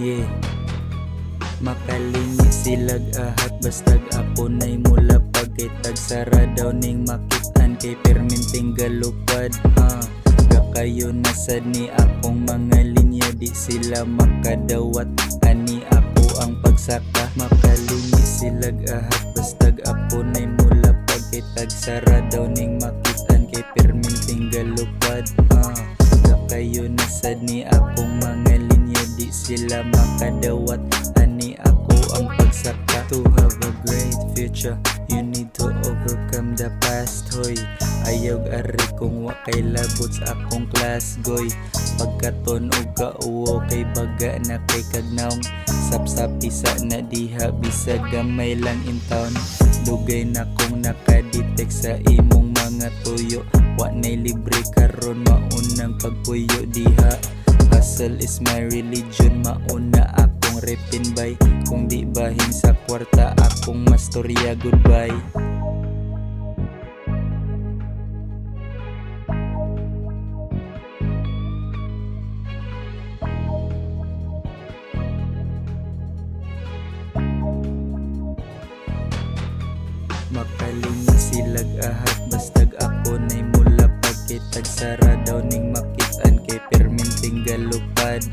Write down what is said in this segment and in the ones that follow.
Yeah. Makalingi silag ahat bastag apunay mula pagkay tagsa daw ning makitan kay perminting lupad. Kayo nasad ni akong mga linya di sila makadawat ani ako ang pagsaka. Makalingi silag ahat bastag apunay mula pagkay tagsa daw ning makitan kay perminting lupad. Kayo nasad ni akong mga linya di sila makadawat ani ako ang pagsaka. To have a great future you need to overcome the past. Hoy ayawg ari kung wakay labots akong class goy. Pagkaton og kauwaw kay baga na kaykag nawng. Sapsapi sa na diha bisag gamay lang intawn. Dugay na kong nakadetect sa imong mga tuyo. Wa nay libre karon maunang pagpuyo diha. Hustle is my religion, mauna akong repin bay. Kung di bahin sa kwarta akong mastorya goodbye. Makalingi silag ahat bastag ako nay mula pagkay tagsa daw ning makitan kay perminting lupad.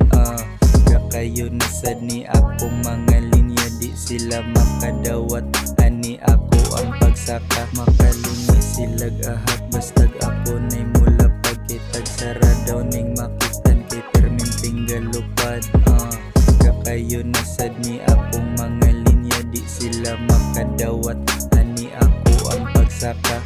Kayo nasad ni akong mga linya di sila makadawat ani ako ang pagsaka. Makalingi silag ahat bastag ako nay mula pagkay tagsa daw ning makitan kay perminting lupad. Kayo nasad ni akong mga linya di sila makadawat ani ako ang pagsaka.